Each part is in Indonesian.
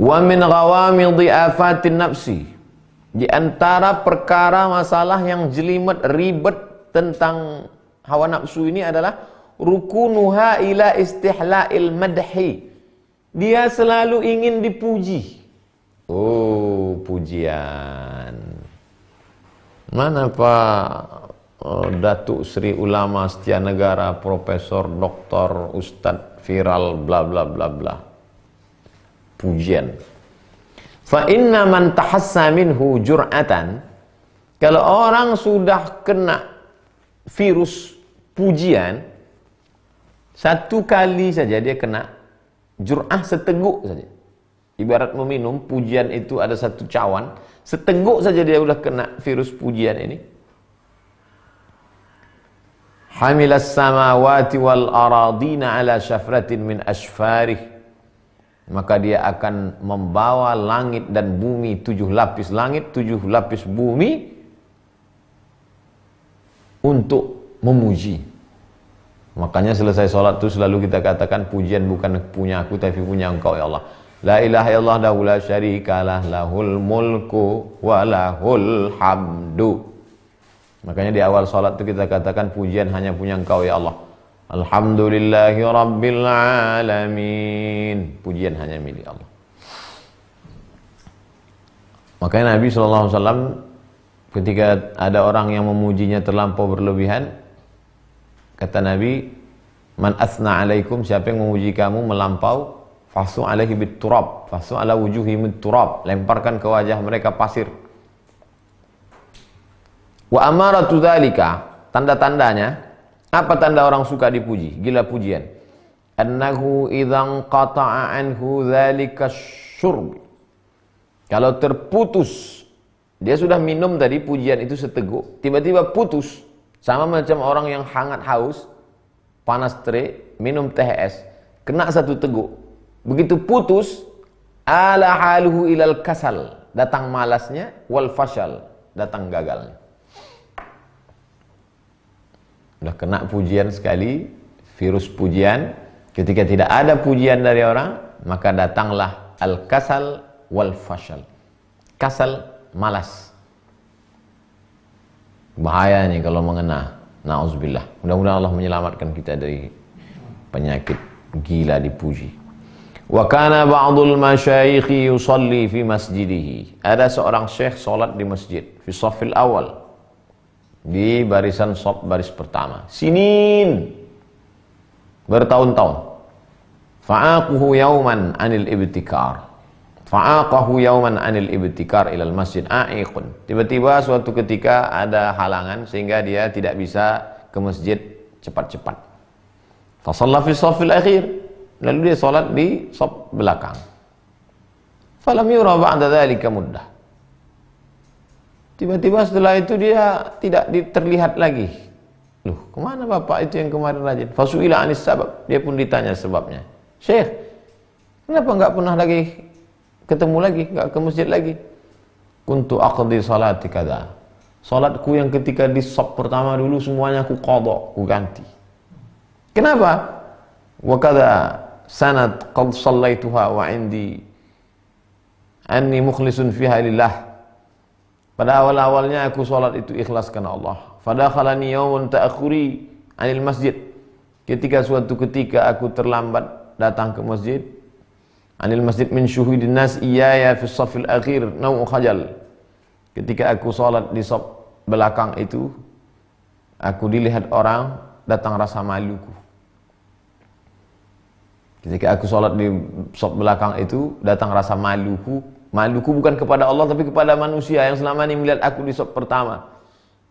Wa min ghawamidhi afatin nafsi, di antara perkara masalah yang jelimet ribet tentang hawa nafsu ini adalah rukunuha ila istihla'il madhi. Dia selalu ingin dipuji. Oh, pujian. Mana Pak Datuk Sri Ulama Setia Negara, Profesor, Doktor, Ustadz viral, bla bla bla bla. Pujian. Fa inna man tahassa minhu jur'atan, kalau orang sudah kena virus pujian, satu kali saja dia kena, jur'ah seteguk saja. Ibarat meminum, pujian itu ada satu cawan, seteguk saja dia udah kena virus pujian ini. Hamilas samawati wal aradina ala syafratin min ashfarih, maka dia akan membawa langit dan bumi, 7 lapis langit, 7 lapis bumi, untuk memuji. Makanya selesai sholat itu selalu kita katakan, pujian bukan punya aku tapi punya Engkau ya Allah. La ilaha illallah dahu la syarikalah, lahul mulku wa lahul hamdu. Makanya di awal sholat itu kita katakan, pujian hanya punya Engkau ya Allah. Alhamdulillahi rabbil alamin. Pujian hanya milik Allah. Makanya Nabi SAW ketika ada orang yang memujinya terlampau berlebihan, kata Nabi, man asna alaikum, siapa yang memuji kamu melampau, fasu alaihi bit turab, fasu ala wujuhi bit turab, lemparkan ke wajah mereka pasir. Wa amaratu dzalika, tanda-tandanya, apa tanda orang suka dipuji, gila pujian? Annahu idzan qata'a anhu dzalika syurb, kalau terputus, dia sudah minum tadi pujian itu seteguk, tiba-tiba putus, sama macam orang yang hangat haus, panas terik, minum teh es, kena satu teguk, begitu putus, ala haluhu ilal kasal, datang malasnya, wal fashal, datang gagalnya. Udah kena pujian sekali, virus pujian, ketika tidak ada pujian dari orang, maka datanglah al-kasal wal fashal. Kasal, malas. Bahaya nih kalau mengena. Na'udzubillah. Mudah-mudahan Allah menyelamatkan kita dari penyakit gila dipuji. Wa kana ba'dul masyayikhi yusalli fi masjidihi. Ada seorang syekh salat di masjid, fi shaffil awal, di barisan shaf baris pertama. Sinin, bertahun-tahun. Fa'aquhu yauman anil ibtikar. Fa'aqahu yauman anil ibtikar ilal masjid a'iqun. Tiba-tiba suatu ketika ada halangan sehingga dia tidak bisa ke masjid cepat-cepat. Fa shalla fi shaffil akhir. Lalu dia salat di shaf belakang. Falam yura ba'da dzalika muddah. Tiba-tiba setelah itu dia tidak terlihat lagi. Loh, kemana bapak itu yang kemarin rajin? Fasu'ila anis sabab. Dia pun ditanya sebabnya. Syekh, kenapa enggak pernah lagi ketemu lagi, enggak ke masjid lagi? Kuntu aqdi salati kada. Salatku yang ketika di shaf pertama dulu semuanya aku qadha, aku ganti. Kenapa? Wa kada sanad qad sallaituha wa indi anni mukhlisun fiha lillah. Pada awal-awalnya aku sholat itu ikhlas karena Allah. Fadakhalani yawmun ta'akhuri anil masjid. Ketika suatu ketika aku terlambat datang ke masjid. Anil masjid min syuhudin nas iyaya fi shaffil akhir nau'u khajal. Ketika aku sholat di shaf belakang itu, aku dilihat orang, datang rasa maluku. Ketika aku sholat di shaf belakang itu, datang rasa maluku. Maluku bukan kepada Allah tapi kepada manusia yang selama ini melihat aku di shaf pertama.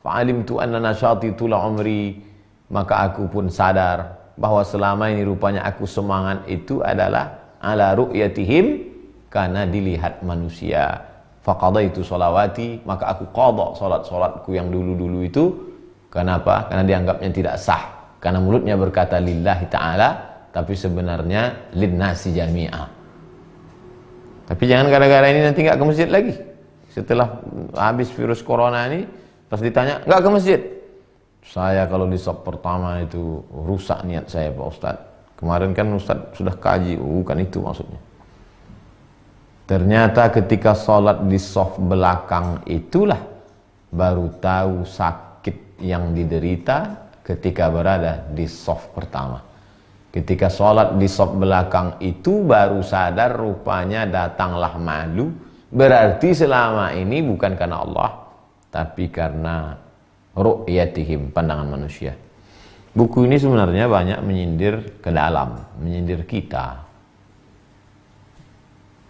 Fa'alimtu anna nasyati tula umri, maka aku pun sadar bahwa selama ini rupanya aku semangat itu adalah ala ru'yatihim, karena dilihat manusia. Faqadaitu sholawati, maka aku qadha salat-salatku yang dulu-dulu itu. Kenapa? Karena dianggapnya tidak sah. Karena mulutnya berkata lillahi ta'ala, tapi sebenarnya linnasi jami'ah. Tapi jangan gara-gara ini nanti nggak ke masjid lagi. Setelah habis virus corona ini, pas ditanya, nggak ke masjid. Saya kalau di shaf pertama itu rusak niat saya Pak Ustadz. Kemarin kan Ustadz sudah kaji, bukan itu maksudnya. Ternyata ketika sholat di saf belakang itulah baru tahu sakit yang diderita ketika berada di saf pertama. Ketika sholat di saf belakang itu baru sadar rupanya datanglah malu. Berarti selama ini bukan karena Allah, tapi karena ru'yatihim, pandangan manusia. Buku ini sebenarnya banyak menyindir ke dalam, menyindir kita.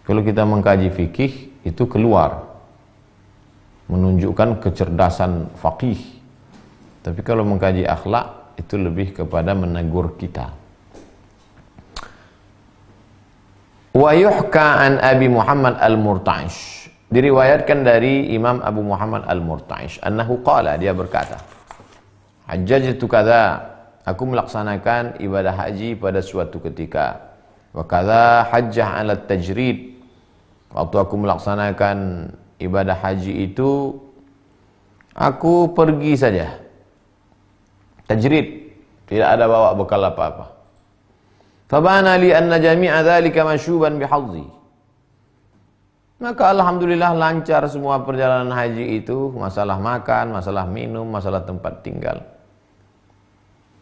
Kalau kita mengkaji fikih, itu keluar, menunjukkan kecerdasan faqih. Tapi kalau mengkaji akhlak, itu lebih kepada menegur kita. Wa yuhka an Abi Muhammad al-Murta'ish, diriwayatkan dari Imam Abu Muhammad al-Murta'ish, annahu qala, dia berkata, hajjajtu kadza, aku melaksanakan ibadah haji pada suatu ketika. Wa kadza hajjah ala tajrid, waktu aku melaksanakan ibadah haji itu aku pergi saja, tajrid, tidak ada bawa bekal apa-apa. Fabana li anna jami'a dzalika masyuban bihadzi, maka alhamdulillah lancar semua perjalanan haji itu, masalah makan, masalah minum, masalah tempat tinggal.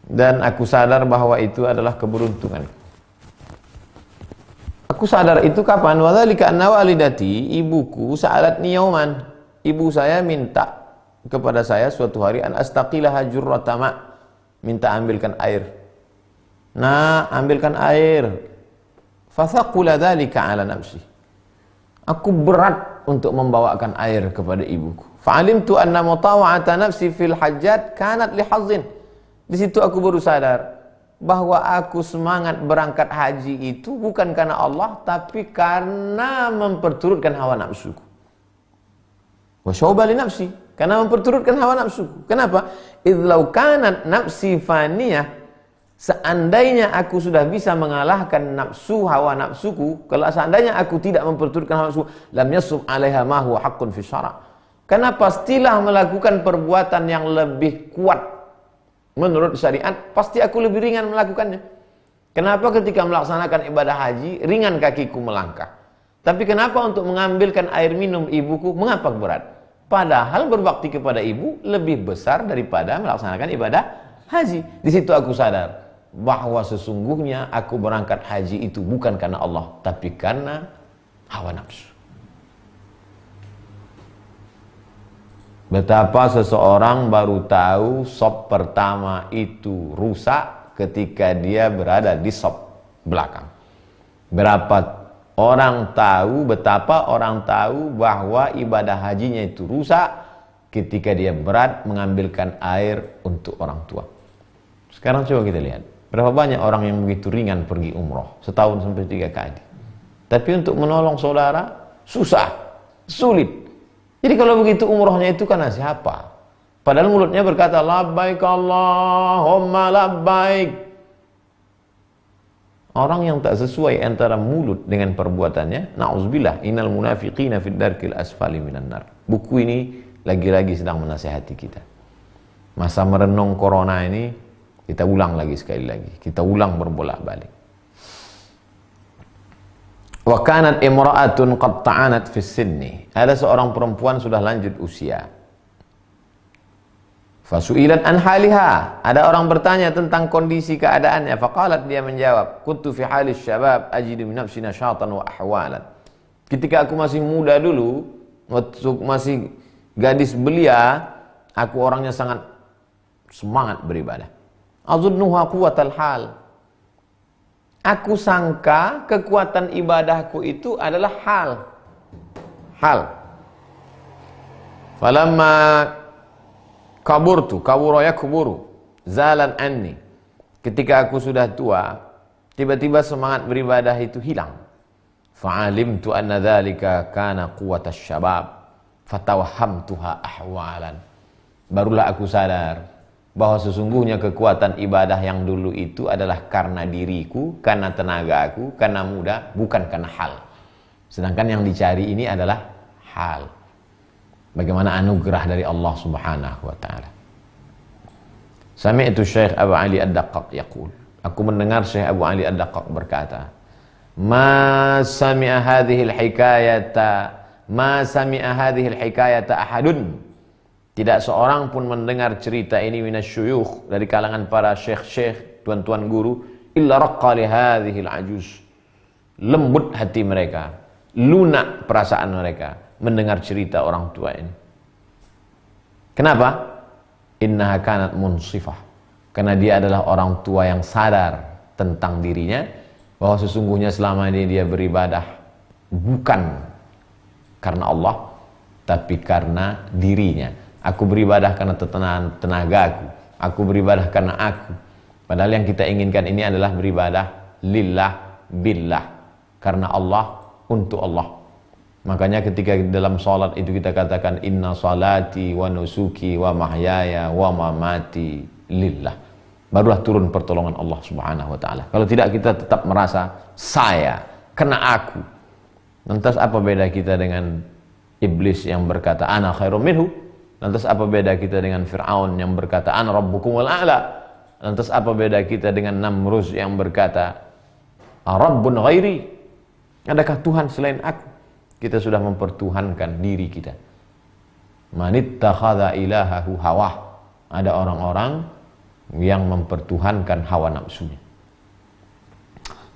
Dan aku sadar bahwa itu adalah keberuntungan. Aku sadar itu kapan? Wa dzalika anna walidati, ibuku, sa'alatni yauman, ibu saya minta kepada saya suatu hari, an astaqilaha jurratama, minta ambilkan air. Nah, ambilkan air. Fathaqula dzalika ala nafsi, aku berat untuk membawakan air kepada ibuku. Fa'alimtu anna mutawa'ata nafsi fil hajjat kanat li hazzin. Di situ aku baru sadar bahwa aku semangat berangkat haji itu bukan karena Allah, tapi karena memperturutkan hawa nafsuku. Wa syauba li nafsi, karena memperturutkan hawa nafsuku. Kenapa? Idz law kanat nafsi faniyah, seandainya aku sudah bisa mengalahkan nafsu, hawa nafsuku, kalau seandainya aku tidak memperturutkan hawa nafsuku, lam yasum 'alaiha ma huwa haqqun fi syara'. Karena pastilah melakukan perbuatan yang lebih kuat menurut syariat, pasti aku lebih ringan melakukannya. Kenapa ketika melaksanakan ibadah haji, ringan kakiku melangkah. Tapi kenapa untuk mengambilkan air minum ibuku, mengapa berat? Padahal berbakti kepada ibu lebih besar daripada melaksanakan ibadah haji. Di situ aku sadar bahwa sesungguhnya aku berangkat haji itu bukan karena Allah, tapi karena hawa nafsu. Betapa seseorang baru tahu sop pertama itu rusak ketika dia berada di sop belakang. Betapa orang tahu bahwa ibadah hajinya itu rusak ketika dia berat mengambilkan air untuk orang tua. Sekarang coba kita lihat, berapa banyak orang yang begitu ringan pergi umroh, setahun sampai 3 kali. Tapi untuk menolong saudara, susah, sulit. Jadi kalau begitu umrohnya itu karena siapa? Padahal mulutnya berkata labbaik Allahumma labbaik. Orang yang tak sesuai antara mulut dengan perbuatannya, na'udzubillah, innal munafiqina fid darkil asfali minan nar. Buku ini lagi-lagi sedang menasihati kita. Masa merenung corona ini kita ulang lagi sekali lagi. Kita ulang berbolak-balik. Wa kanat imra'atun qad ta'anat fi sinni. Ada seorang perempuan sudah lanjut usia. Fasu'ilat an haliha. Ada orang bertanya tentang kondisi keadaannya. Faqalat, dia menjawab, kuntu fi halis syabab ajidu min nafsi nasyatan wa ahwalan. Ketika aku masih muda dulu, masih gadis belia, aku orangnya sangat semangat beribadah. Azunnuha quwwatal hal. Aku sangka kekuatan ibadahku itu adalah hal. Falamma kabura yakburu, zalan anni. Ketika aku sudah tua, tiba-tiba semangat beribadah itu hilang. Fa'alimtu anna dzalika kana quwwatasy syabab, fatawahhamtuha ahwalan. Barulah aku sadar bahwa sesungguhnya kekuatan ibadah yang dulu itu adalah karena diriku, karena tenagaku, karena muda, bukan karena hal. Sedangkan yang dicari ini adalah hal. Bagaimana anugerah dari Allah Subhanahu wa taala. Sami'tu Syekh Abu Ali Ad-Daqqaq yaqul. Aku mendengar Syekh Abu Ali Ad-Daqqaq berkata, ma sami'a hadhil hikayata ahadun. Tidak seorang pun mendengar cerita ini minasyuyukh, dari kalangan para syekh-syekh, tuan-tuan guru, illa raqqa li hadhil ajuz. Lembut hati mereka, lunak perasaan mereka mendengar cerita orang tua ini. Kenapa? Innaha kanat munsifah. Karena dia adalah orang tua yang sadar tentang dirinya, bahwa sesungguhnya selama ini dia beribadah bukan karena Allah, tapi karena dirinya. Aku beribadah karena tenagaku, aku beribadah karena aku. Padahal yang kita inginkan ini adalah beribadah lillah billah, karena Allah, untuk Allah. Makanya ketika dalam salat itu kita katakan inna salati wa nusuki wa mahyaya wa mamati lillah. Barulah turun pertolongan Allah Subhanahu wa taala. Kalau tidak, kita tetap merasa saya, kena aku. Lantas apa beda kita dengan iblis yang berkata ana khairum minhu? Lantas apa beda kita dengan Fir'aun yang berkata ana rabbukumul a'la? Lantas apa beda kita dengan Namrus yang berkata rabbun ghairi? Adakah Tuhan selain aku? Kita sudah mempertuhankan diri kita. Manittakhadha ilahahu hawah. Ada orang-orang yang mempertuhankan hawa nafsunya.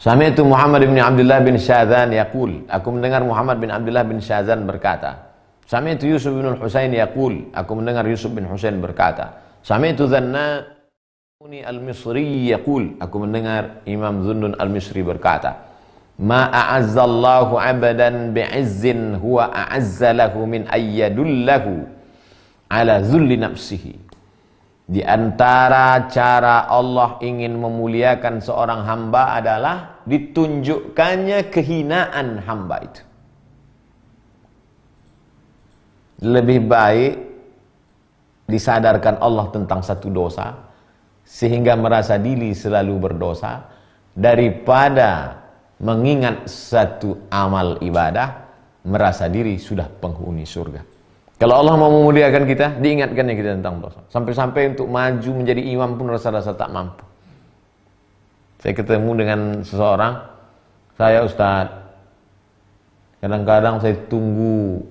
Sami'tu Muhammad bin Abdullah bin Syadzan yaqul, aku mendengar Muhammad bin Abdullah bin Syadzan berkata. Sami'tu Yusuf bin Husain yaqul, aku mendengar Yusuf bin Husain berkata. Sami'tu Dzannuni al-Misri yaqul, aku mendengar Imam Dzunnun al-Misri berkata. Ma a'azzallahu 'abdan bi'izzin huwa a'azza lahu min ayyadullahu ala dzulli nafsihi. Di antara cara Allah ingin memuliakan seorang hamba adalah ditunjukkannya kehinaan hamba itu. Lebih baik disadarkan Allah tentang satu dosa sehingga merasa diri selalu berdosa, daripada mengingat satu amal ibadah merasa diri sudah penghuni surga. Kalau Allah mau memuliakan kita, diingatkannya kita tentang dosa. Sampai-sampai untuk maju menjadi imam pun rasa-rasa tak mampu. Saya ketemu dengan seseorang, saya Ustaz, kadang-kadang saya tunggu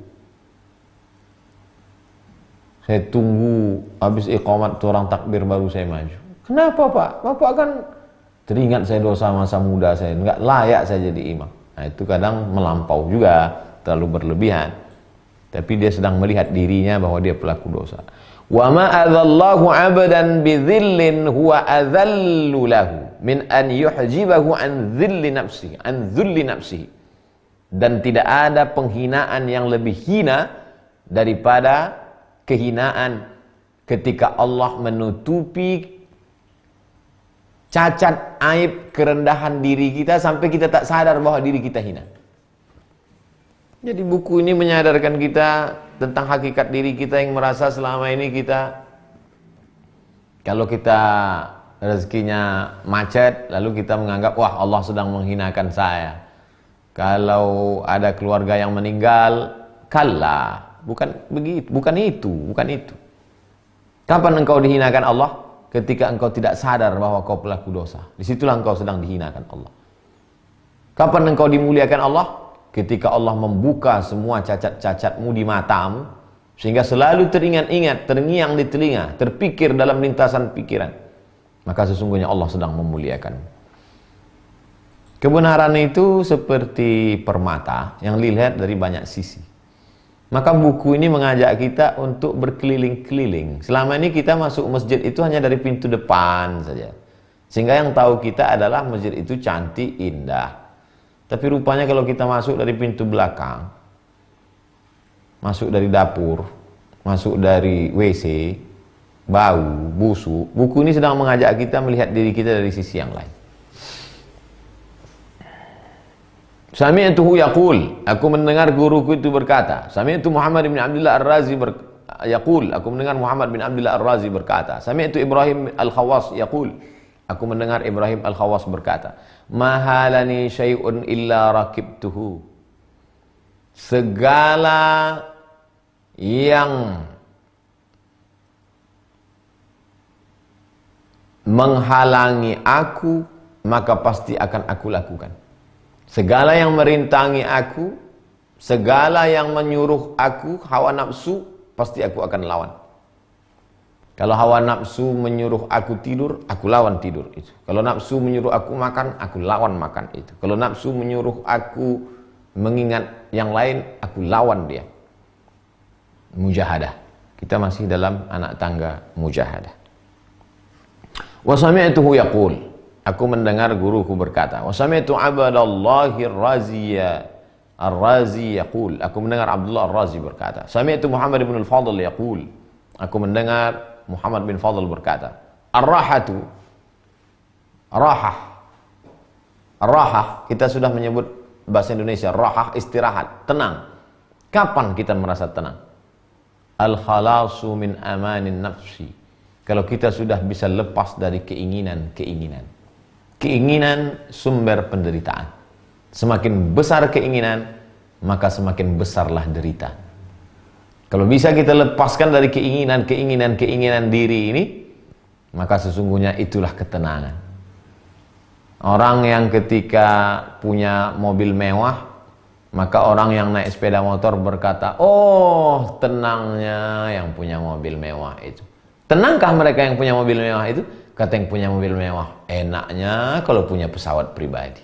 habis iqamat tu orang takbir baru saya maju. Kenapa Pak? Bapak kan teringat saya dosa masa muda saya, enggak layak saya jadi imam. Nah, itu kadang melampau juga, terlalu berlebihan. Tapi dia sedang melihat dirinya bahwa dia pelaku dosa. Wa ma adzallahu 'abdan bi dhillin huwa adzallu lahu min an yuhjibahu an dhilli nafsihi, Dan tidak ada penghinaan yang lebih hina daripada kehinaan ketika Allah menutupi cacat, aib, kerendahan diri kita sampai kita tak sadar bahwa diri kita hina. Jadi buku ini menyadarkan kita tentang hakikat diri kita yang merasa selama ini kita, kalau kita rezekinya macet, lalu kita menganggap wah Allah sedang menghinakan saya. Kalau ada keluarga yang meninggal, kalla, bukan begitu, bukan itu. Kapan engkau dihinakan Allah? Ketika engkau tidak sadar bahwa kau pelaku dosa. Disitulah engkau sedang dihinakan Allah. Kapan engkau dimuliakan Allah? Ketika Allah membuka semua cacat-cacatmu di matamu, sehingga selalu teringat-ingat, terngiang di telinga, terpikir dalam lintasan pikiran. Maka sesungguhnya Allah sedang memuliakanmu. Kebenaran itu seperti permata yang dilihat dari banyak sisi. Maka buku ini mengajak kita untuk berkeliling-keliling. Selama ini kita masuk masjid itu hanya dari pintu depan saja. Sehingga yang tahu kita adalah masjid itu cantik, indah. Tapi rupanya kalau kita masuk dari pintu belakang, masuk dari dapur, masuk dari WC, bau, busuk, buku ini sedang mengajak kita melihat diri kita dari sisi yang lain. Sami'tuhu yaqul, aku mendengar guruku itu berkata. Sami'tu Muhammad bin Abdullah Ar-Razi yaqul, aku mendengar Muhammad bin Abdullah Ar-Razi berkata. Sami'tu Ibrahim Al-Khawas yaqul, aku mendengar Ibrahim Al-Khawas berkata. Mahalani syai'un illa rakibtuhu. Segala yang menghalangi aku, maka pasti akan aku lakukan. Segala yang merintangi aku, segala yang menyuruh aku, hawa nafsu, pasti aku akan lawan. Kalau hawa nafsu menyuruh aku tidur, aku lawan tidur itu. Kalau nafsu menyuruh aku makan, aku lawan makan itu. Kalau nafsu menyuruh aku mengingat yang lain, aku lawan dia. Mujahadah. Kita masih dalam anak tangga mujahadah. Wa sami'tuhu yaqul, aku mendengar guruku berkata, wa sami'tu Abdallahi Ar-Razi yaqul, aku mendengar Abdullah Ar-Razi berkata, sami'tu Muhammad bin Al-Fadl yaqul, aku mendengar Muhammad bin Fadl berkata, ar-rahatu, rahah, rahah, kita sudah menyebut bahasa Indonesia, rahah istirahat, tenang. Kapan kita merasa tenang? Al-khalasu min amanin nafsi, kalau kita sudah bisa lepas dari keinginan-keinginan. Keinginan sumber penderitaan. Semakin besar keinginan, maka semakin besarlah derita. Kalau bisa kita lepaskan dari keinginan diri ini, maka sesungguhnya itulah ketenangan. Orang yang ketika punya mobil mewah, maka orang yang naik sepeda motor berkata, oh tenangnya yang punya mobil mewah itu. Tenangkah mereka yang punya mobil mewah itu? Kata yang punya mobil mewah, enaknya kalau punya pesawat pribadi.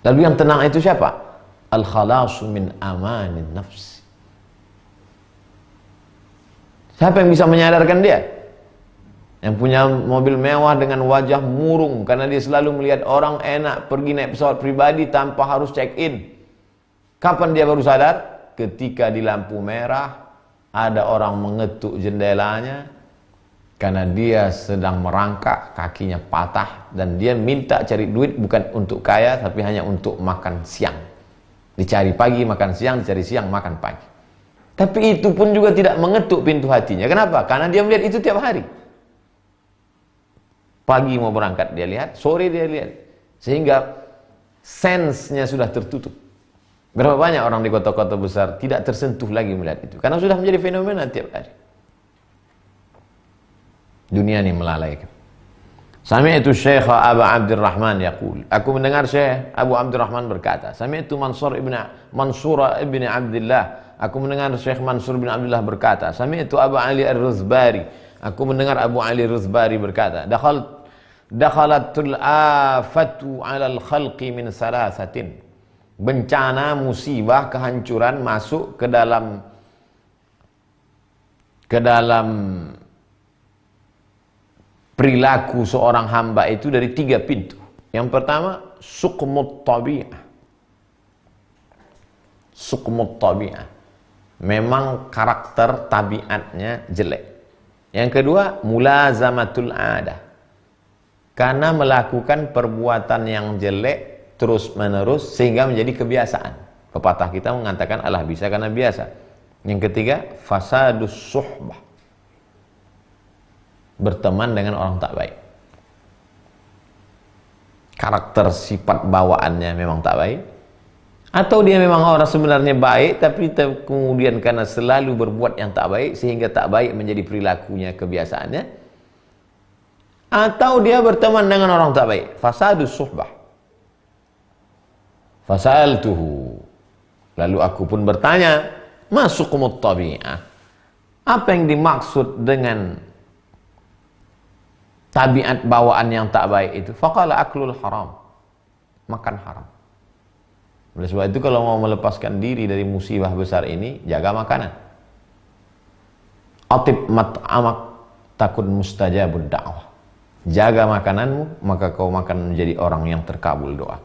Lalu yang tenang itu siapa? Al-khalasu min amanin nafsi. Siapa yang bisa menyadarkan dia? Yang punya mobil mewah dengan wajah murung karena dia selalu melihat orang enak pergi naik pesawat pribadi tanpa harus check-in. Kapan dia baru sadar? Ketika di lampu merah ada orang mengetuk jendelanya karena dia sedang merangkak, kakinya patah, dan dia minta cari duit bukan untuk kaya tapi hanya untuk makan siang. Dicari pagi makan siang, dicari siang makan pagi. Tapi itu pun juga tidak mengetuk pintu hatinya. Kenapa? Karena dia melihat itu tiap hari. Pagi mau berangkat dia lihat, sore dia lihat. Sehingga sense-nya sudah tertutup. Berapa banyak orang di kota-kota besar tidak tersentuh lagi melihat itu. Karena sudah menjadi fenomena tiap hari. Dunia ini melalaikan. Sami'tu Syekh Abu Abdurrahman yaqul, aku mendengar Syekh Abu Abdurrahman berkata, Sami'tu Mansur ibn Abdullah, aku mendengar Syekh Mansur bin Abdullah berkata, Sami'tu Abu Ali Ar-Ruzbari, aku mendengar Abu Ali Ar-Ruzbari berkata, dakhalatul afatu 'alal khalqi min salasatin, bencana, musibah, kehancuran masuk ke dalam perilaku seorang hamba itu dari 3 pintu. Yang pertama, suqmut tabi'ah. Suqmut tabi'ah. Memang karakter tabiatnya jelek. Yang kedua, mulazamatul adah. Karena melakukan perbuatan yang jelek terus menerus sehingga menjadi kebiasaan. Pepatah kita mengatakan Allah bisa karena biasa. Yang ketiga, fasadus suhbah. Berteman dengan orang tak baik. Karakter sifat bawaannya memang tak baik. Atau dia memang orang sebenarnya baik, tapi kemudian karena selalu berbuat yang tak baik, sehingga tak baik menjadi perilakunya, kebiasaannya. Atau dia berteman dengan orang tak baik. Fasadus suhbah. Fasaltuhu. Lalu aku pun bertanya, ma suqmut tabi'ah? Apa yang dimaksud dengan tabiat bawaan yang tak baik itu? Faqala aklul haram, makan haram. Oleh sebab itu kalau mau melepaskan diri dari musibah besar ini, jaga makanan. Atib mat'amak takun mustajabud da'wah. Jaga makananmu, maka kau makan menjadi orang yang terkabul doa.